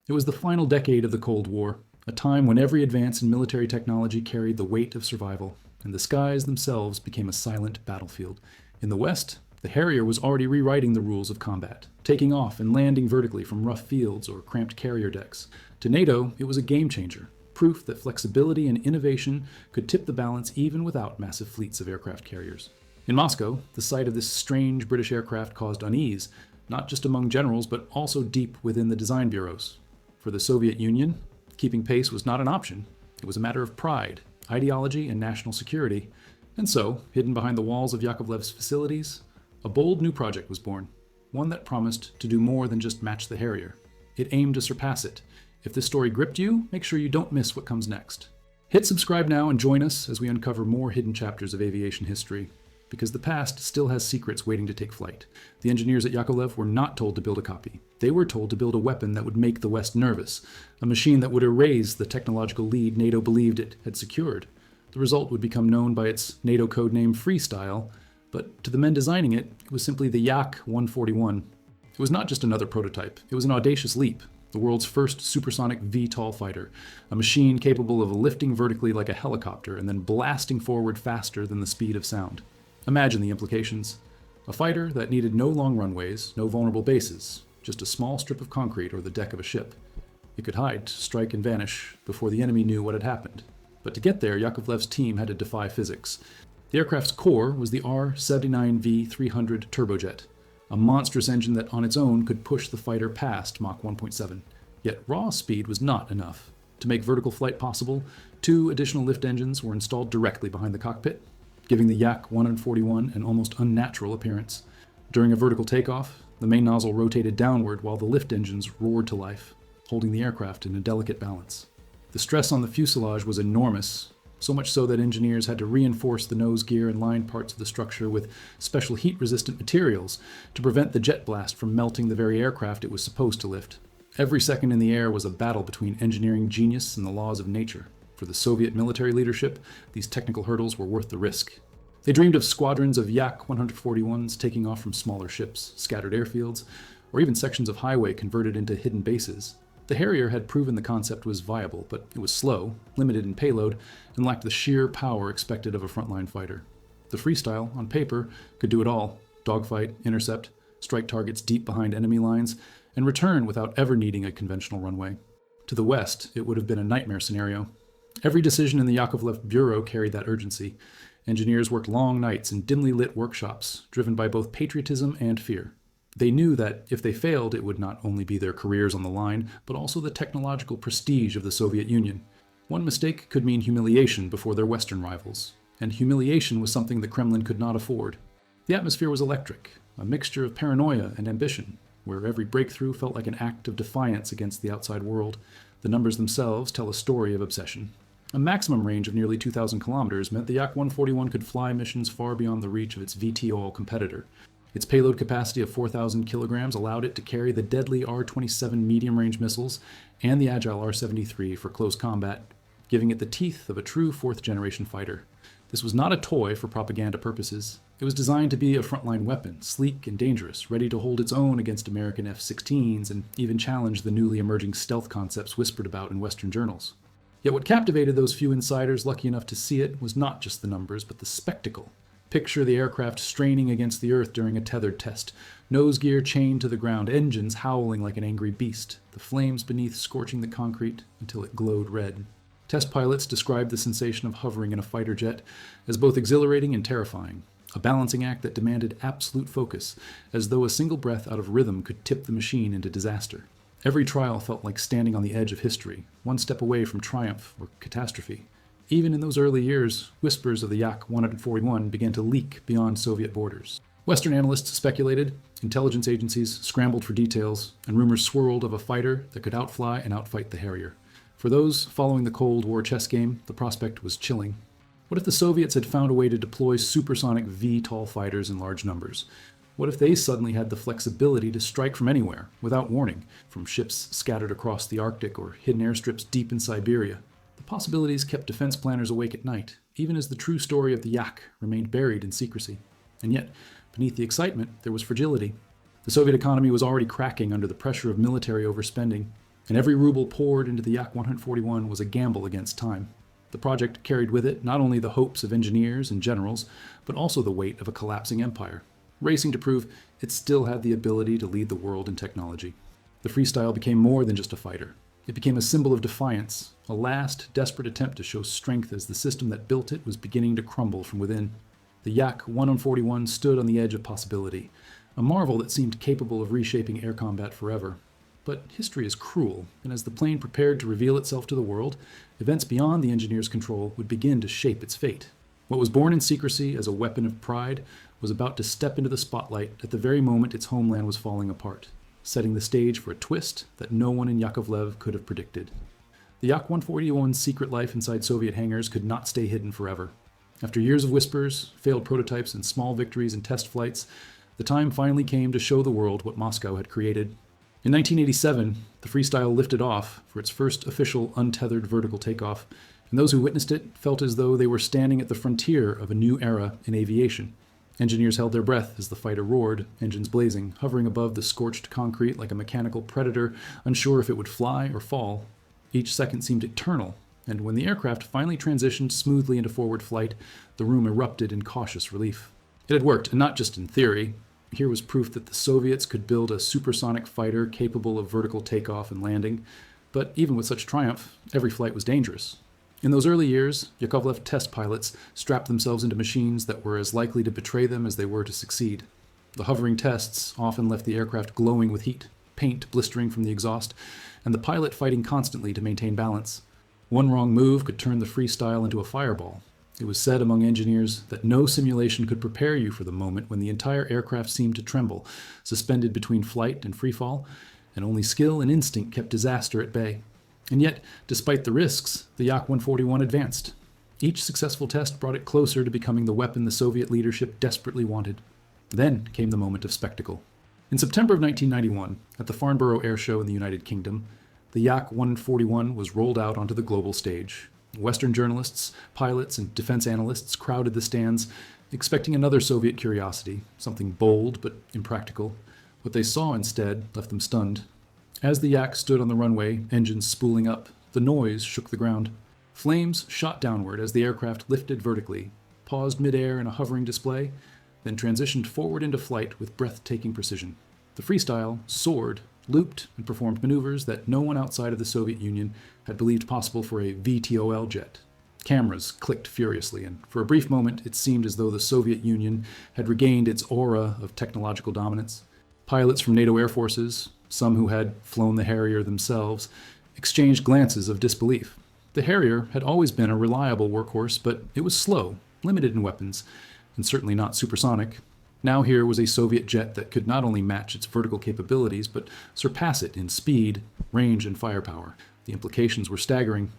It was the final decade of the Cold War, a time when every advance in military technology carried the weight of survival, and the skies themselves became a silent battlefield. In the West, the Harrier was already rewriting the rules of combat, taking off and landing vertically from rough fields or cramped carrier decks. To NATO, it was a game changer, proof that flexibility and innovation could tip the balance even without massive fleets of aircraft carriers. In Moscow, the sight of this strange British aircraft caused unease, not just among generals, but also deep within the design bureaus. For the Soviet Union, keeping pace was not an option. It was a matter of pride, ideology, and national security. And so, hidden behind the walls of Yakovlev's facilities, a bold new project was born, one that promised to do more than just match the Harrier. It aimed to surpass it. If this story gripped you, make sure you don't miss what comes next. Hit subscribe now and join us as we uncover more hidden chapters of aviation history, because the past still has secrets waiting to take flight. The engineers at Yakovlev were not told to build a copy. They were told to build a weapon that would make the West nervous, a machine that would erase the technological lead NATO believed it had secured. The result would become known by its NATO code name Freestyle, but to the men designing it, it was simply the Yak-141. It was not just another prototype, it was an audacious leap, the world's first supersonic VTOL fighter, a machine capable of lifting vertically like a helicopter and then blasting forward faster than the speed of sound. Imagine the implications. A fighter that needed no long runways, no vulnerable bases, just a small strip of concrete or the deck of a ship. It could hide, strike, and vanish before the enemy knew what had happened. But to get there, Yakovlev's team had to defy physics. The aircraft's core was the R-79V-300 turbojet, a monstrous engine that on its own could push the fighter past Mach 1.7. Yet raw speed was not enough. To make vertical flight possible, 2 additional lift engines were installed directly behind the cockpit, giving the Yak-141 an almost unnatural appearance. During a vertical takeoff, the main nozzle rotated downward while the lift engines roared to life, holding the aircraft in a delicate balance. The stress on the fuselage was enormous, so much so that engineers had to reinforce the nose gear and line parts of the structure with special heat-resistant materials to prevent the jet blast from melting the very aircraft it was supposed to lift. Every second in the air was a battle between engineering genius and the laws of nature. For the Soviet military leadership, these technical hurdles were worth the risk. They dreamed of squadrons of Yak-141s taking off from smaller ships, scattered airfields, or even sections of highway converted into hidden bases. The Harrier had proven the concept was viable, but it was slow, limited in payload, and lacked the sheer power expected of a frontline fighter. The Freestyle, on paper, could do it all: dogfight, intercept, strike targets deep behind enemy lines, and return without ever needing a conventional runway. To the West, it would have been a nightmare scenario. Every decision in the Yakovlev Bureau carried that urgency. Engineers worked long nights in dimly lit workshops, driven by both patriotism and fear. They knew that if they failed, it would not only be their careers on the line, but also the technological prestige of the Soviet Union. One mistake could mean humiliation before their Western rivals, and humiliation was something the Kremlin could not afford. The atmosphere was electric, a mixture of paranoia and ambition, where every breakthrough felt like an act of defiance against the outside world. The numbers themselves tell a story of obsession. A maximum range of nearly 2,000 kilometers meant the Yak-141 could fly missions far beyond the reach of its VTOL competitor. Its payload capacity of 4,000 kilograms allowed it to carry the deadly R-27 medium-range missiles and the agile R-73 for close combat, giving it the teeth of a true fourth-generation fighter. This was not a toy for propaganda purposes. It was designed to be a frontline weapon, sleek and dangerous, ready to hold its own against American F-16s and even challenge the newly emerging stealth concepts whispered about in Western journals. Yet what captivated those few insiders lucky enough to see it was not just the numbers, but the spectacle. Picture the aircraft straining against the earth during a tethered test, nose gear chained to the ground, engines howling like an angry beast, the flames beneath scorching the concrete until it glowed red. Test pilots described the sensation of hovering in a fighter jet as both exhilarating and terrifying, a balancing act that demanded absolute focus, as though a single breath out of rhythm could tip the machine into disaster. Every trial felt like standing on the edge of history, one step away from triumph or catastrophe. Even in those early years, whispers of the Yak-141 began to leak beyond Soviet borders. Western analysts speculated, intelligence agencies scrambled for details, and rumors swirled of a fighter that could outfly and outfight the Harrier. For those following the Cold War chess game, the prospect was chilling. What if the Soviets had found a way to deploy supersonic VTOL fighters in large numbers? What if they suddenly had the flexibility to strike from anywhere, without warning, from ships scattered across the Arctic or hidden airstrips deep in Siberia? The possibilities kept defense planners awake at night, even as the true story of the Yak remained buried in secrecy. And yet, beneath the excitement, there was fragility. The Soviet economy was already cracking under the pressure of military overspending. And every ruble poured into the Yak-141 was a gamble against time. The project carried with it not only the hopes of engineers and generals, but also the weight of a collapsing empire, racing to prove it still had the ability to lead the world in technology. The Freestyle became more than just a fighter. It became a symbol of defiance, a last, desperate attempt to show strength as the system that built it was beginning to crumble from within. The Yak-141 stood on the edge of possibility, a marvel that seemed capable of reshaping air combat forever. But history is cruel, and as the plane prepared to reveal itself to the world, events beyond the engineer's control would begin to shape its fate. What was born in secrecy as a weapon of pride was about to step into the spotlight at the very moment its homeland was falling apart, setting the stage for a twist that no one in Yakovlev could have predicted. The Yak-141's secret life inside Soviet hangars could not stay hidden forever. After years of whispers, failed prototypes, and small victories in test flights, the time finally came to show the world what Moscow had created. In 1987, the Freestyle lifted off for its first official untethered vertical takeoff, and those who witnessed it felt as though they were standing at the frontier of a new era in aviation. Engineers held their breath as the fighter roared, engines blazing, hovering above the scorched concrete like a mechanical predator, unsure if it would fly or fall. Each second seemed eternal, and when the aircraft finally transitioned smoothly into forward flight, the room erupted in cautious relief. It had worked, and not just in theory. Here was proof that the Soviets could build a supersonic fighter capable of vertical takeoff and landing, but even with such triumph, every flight was dangerous. In those early years, Yakovlev test pilots strapped themselves into machines that were as likely to betray them as they were to succeed. The hovering tests often left the aircraft glowing with heat, paint blistering from the exhaust, and the pilot fighting constantly to maintain balance. One wrong move could turn the Freestyle into a fireball. It was said among engineers that no simulation could prepare you for the moment when the entire aircraft seemed to tremble, suspended between flight and freefall, and only skill and instinct kept disaster at bay. And yet, despite the risks, the Yak-141 advanced. Each successful test brought it closer to becoming the weapon the Soviet leadership desperately wanted. Then came the moment of spectacle. In September of 1991, at the Farnborough Air Show in the United Kingdom, the Yak-141 was rolled out onto the global stage. Western journalists, pilots, and defense analysts crowded the stands, expecting another Soviet curiosity, something bold but impractical. What they saw instead left them stunned. As the Yak stood on the runway, engines spooling up, the noise shook the ground. Flames shot downward as the aircraft lifted vertically, paused midair in a hovering display, then transitioned forward into flight with breathtaking precision. The Freestyle soared, looped, and performed maneuvers that no one outside of the Soviet Union had believed possible for a VTOL jet. Cameras clicked furiously, and for a brief moment it seemed as though the Soviet Union had regained its aura of technological dominance. Pilots from NATO air forces, some who had flown the Harrier themselves, exchanged glances of disbelief. The Harrier had always been a reliable workhorse, but it was slow, limited in weapons, and certainly not supersonic. Now here was a Soviet jet that could not only match its vertical capabilities, but surpass it in speed, range, and firepower. The implications were staggering.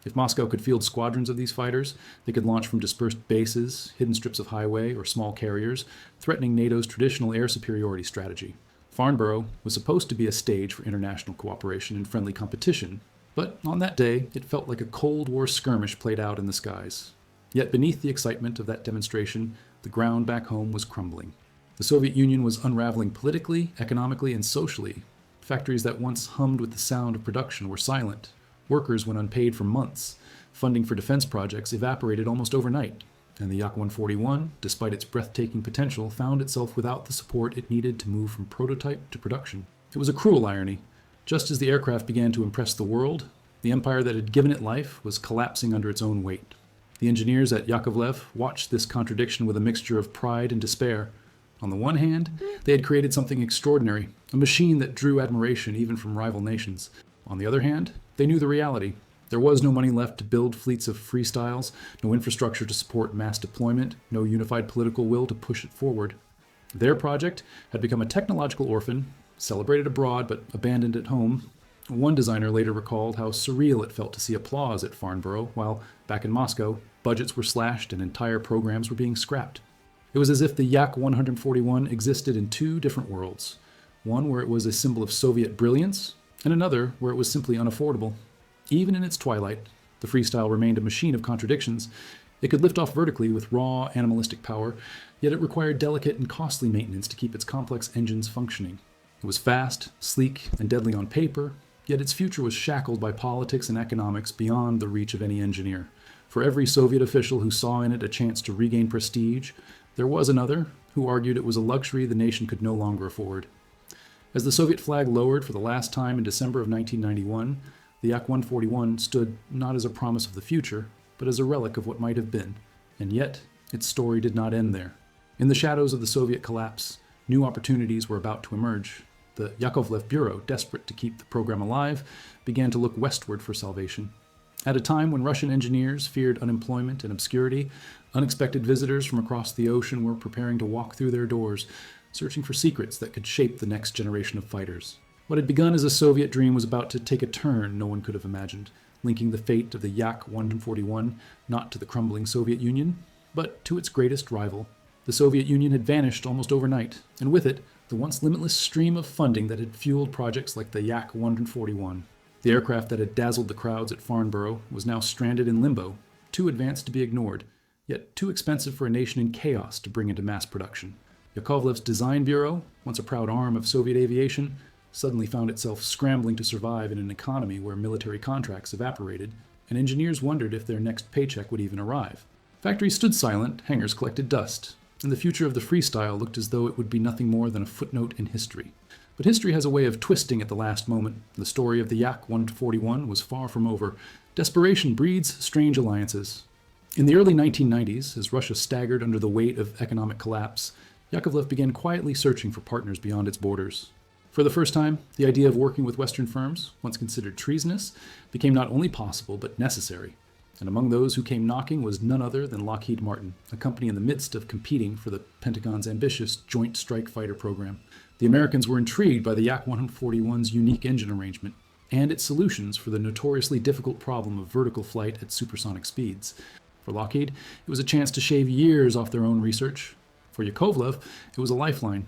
If Moscow could field squadrons of these fighters, they could launch from dispersed bases, hidden strips of highway, or small carriers, threatening NATO's traditional air superiority strategy. Farnborough was supposed to be a stage for international cooperation and friendly competition, but on that day, it felt like a Cold War skirmish played out in the skies. Yet beneath the excitement of that demonstration, the ground back home was crumbling. The Soviet Union was unraveling politically, economically, and socially. Factories that once hummed with the sound of production were silent. Workers went unpaid for months. Funding for defense projects evaporated almost overnight. And the Yak-141, despite its breathtaking potential, found itself without the support it needed to move from prototype to production. It was a cruel irony. Just as the aircraft began to impress the world, the empire that had given it life was collapsing under its own weight. The engineers at Yakovlev watched this contradiction with a mixture of pride and despair. On the one hand, they had created something extraordinary, a machine that drew admiration even from rival nations. On the other hand, they knew the reality. There was no money left to build fleets of Freestyles, no infrastructure to support mass deployment, no unified political will to push it forward. Their project had become a technological orphan, celebrated abroad but abandoned at home. One designer later recalled how surreal it felt to see applause at Farnborough, while back in Moscow, budgets were slashed and entire programs were being scrapped. It was as if the Yak-141 existed in two different worlds, one where it was a symbol of Soviet brilliance, and another where it was simply unaffordable. Even in its twilight, the Freestyle remained a machine of contradictions. It could lift off vertically with raw, animalistic power, yet it required delicate and costly maintenance to keep its complex engines functioning. It was fast, sleek, and deadly on paper, Yet its future was shackled by politics and economics beyond the reach of any engineer. For every Soviet official who saw in it a chance to regain prestige, there was another who argued it was a luxury the nation could no longer afford. As the Soviet flag lowered for the last time in December of 1991, the Yak-141 stood not as a promise of the future, but as a relic of what might have been. And yet, its story did not end there. In the shadows of the Soviet collapse, new opportunities were about to emerge. The Yakovlev Bureau, desperate to keep the program alive, began to look westward for salvation. At a time when Russian engineers feared unemployment and obscurity, unexpected visitors from across the ocean were preparing to walk through their doors, searching for secrets that could shape the next generation of fighters. What had begun as a Soviet dream was about to take a turn no one could have imagined, linking the fate of the Yak-141 not to the crumbling Soviet Union, but to its greatest rival. The Soviet Union had vanished almost overnight, and with it, the once limitless stream of funding that had fueled projects like the Yak-141. The aircraft that had dazzled the crowds at Farnborough was now stranded in limbo, too advanced to be ignored, yet too expensive for a nation in chaos to bring into mass production. Yakovlev's design bureau, once a proud arm of Soviet aviation, suddenly found itself scrambling to survive in an economy where military contracts evaporated, and engineers wondered if their next paycheck would even arrive. Factories stood silent, hangars collected dust, and the future of the Freestyle looked as though it would be nothing more than a footnote in history. But history has a way of twisting at the last moment. The story of the Yak-141 was far from over. Desperation breeds strange alliances. In the early 1990s, as Russia staggered under the weight of economic collapse, Yakovlev began quietly searching for partners beyond its borders. For the first time, the idea of working with Western firms, once considered treasonous, became not only possible but necessary. And among those who came knocking was none other than Lockheed Martin, a company in the midst of competing for the Pentagon's ambitious Joint Strike Fighter program. The Americans were intrigued by the Yak-141's unique engine arrangement and its solutions for the notoriously difficult problem of vertical flight at supersonic speeds. For Lockheed, it was a chance to shave years off their own research. For Yakovlev, it was a lifeline.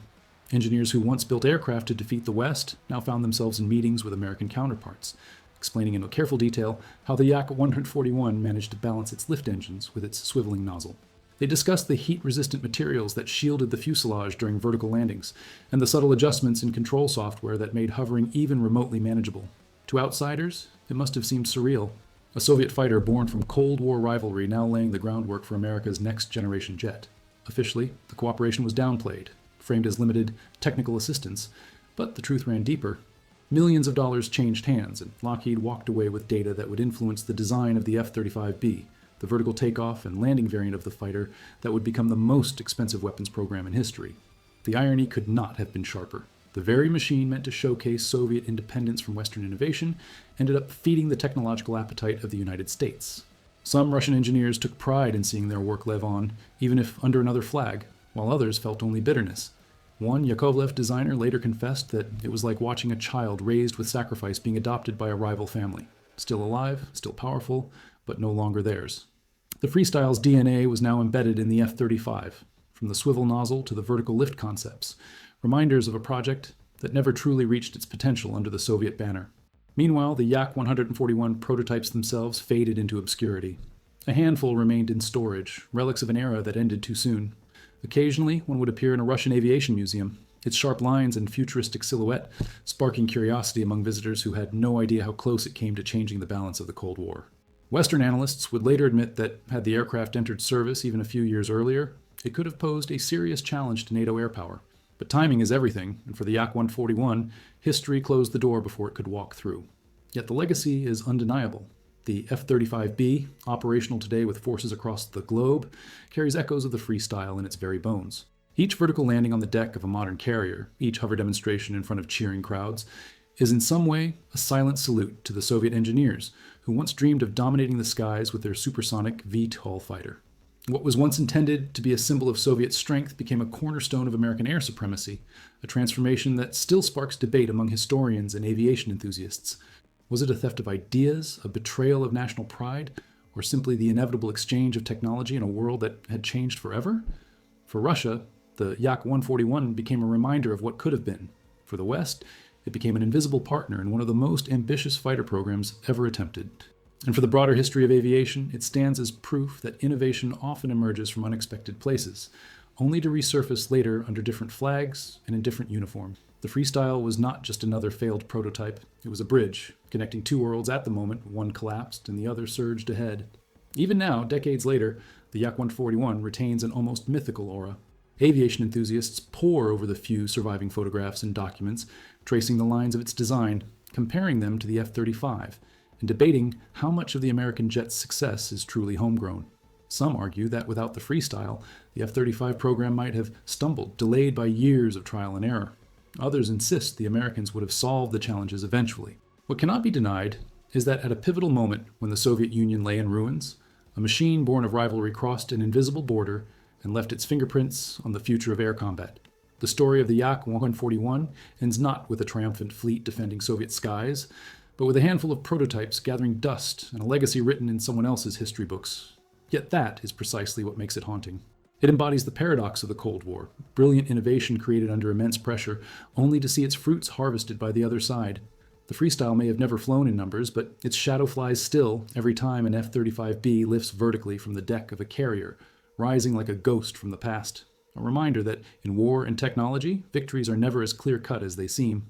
Engineers who once built aircraft to defeat the West now found themselves in meetings with American counterparts, explaining in careful detail how the Yak-141 managed to balance its lift engines with its swiveling nozzle. They discussed the heat-resistant materials that shielded the fuselage during vertical landings, and the subtle adjustments in control software that made hovering even remotely manageable. To outsiders, it must have seemed surreal. A Soviet fighter born from Cold War rivalry now laying the groundwork for America's next-generation jet. Officially, the cooperation was downplayed, framed as limited technical assistance, but the truth ran deeper. Millions of dollars changed hands, and Lockheed walked away with data that would influence the design of the F-35B, the vertical takeoff and landing variant of the fighter that would become the most expensive weapons program in history. The irony could not have been sharper. The very machine meant to showcase Soviet independence from Western innovation ended up feeding the technological appetite of the United States. Some Russian engineers took pride in seeing their work live on, even if under another flag, while others felt only bitterness. One Yakovlev designer later confessed that it was like watching a child raised with sacrifice being adopted by a rival family. Still alive, still powerful, but no longer theirs. The Freestyle's DNA was now embedded in the F-35, from the swivel nozzle to the vertical lift concepts, reminders of a project that never truly reached its potential under the Soviet banner. Meanwhile, the Yak-141 prototypes themselves faded into obscurity. A handful remained in storage, relics of an era that ended too soon. Occasionally, one would appear in a Russian aviation museum, its sharp lines and futuristic silhouette sparking curiosity among visitors who had no idea how close it came to changing the balance of the Cold War. Western analysts would later admit that, had the aircraft entered service even a few years earlier, it could have posed a serious challenge to NATO air power. But timing is everything, and for the Yak-141, history closed the door before it could walk through. Yet the legacy is undeniable. The F-35B, operational today with forces across the globe, carries echoes of the Freestyle in its very bones. Each vertical landing on the deck of a modern carrier, each hover demonstration in front of cheering crowds, is in some way a silent salute to the Soviet engineers who once dreamed of dominating the skies with their supersonic VTOL fighter. What was once intended to be a symbol of Soviet strength became a cornerstone of American air supremacy, a transformation that still sparks debate among historians and aviation enthusiasts. Was it a theft of ideas, a betrayal of national pride, or simply the inevitable exchange of technology in a world that had changed forever? For Russia, the Yak-141 became a reminder of what could have been. For the West, it became an invisible partner in one of the most ambitious fighter programs ever attempted. And for the broader history of aviation, it stands as proof that innovation often emerges from unexpected places, only to resurface later under different flags and in different uniform. The Freestyle was not just another failed prototype. It was a bridge, connecting two worlds at the moment one collapsed and the other surged ahead. Even now, decades later, the Yak-141 retains an almost mythical aura. Aviation enthusiasts pore over the few surviving photographs and documents, tracing the lines of its design, comparing them to the F-35, and debating how much of the American jet's success is truly homegrown. Some argue that without the Freestyle, the F-35 program might have stumbled, delayed by years of trial and error. Others insist the Americans would have solved the challenges eventually. What cannot be denied is that at a pivotal moment when the Soviet Union lay in ruins, a machine born of rivalry crossed an invisible border and left its fingerprints on the future of air combat. The story of the Yak-141 ends not with a triumphant fleet defending Soviet skies, but with a handful of prototypes gathering dust and a legacy written in someone else's history books. Yet that is precisely what makes it haunting. It embodies the paradox of the Cold War, brilliant innovation created under immense pressure, only to see its fruits harvested by the other side. The Freestyle may have never flown in numbers, but its shadow flies still every time an F-35B lifts vertically from the deck of a carrier, rising like a ghost from the past. A reminder that in war and technology, victories are never as clear-cut as they seem.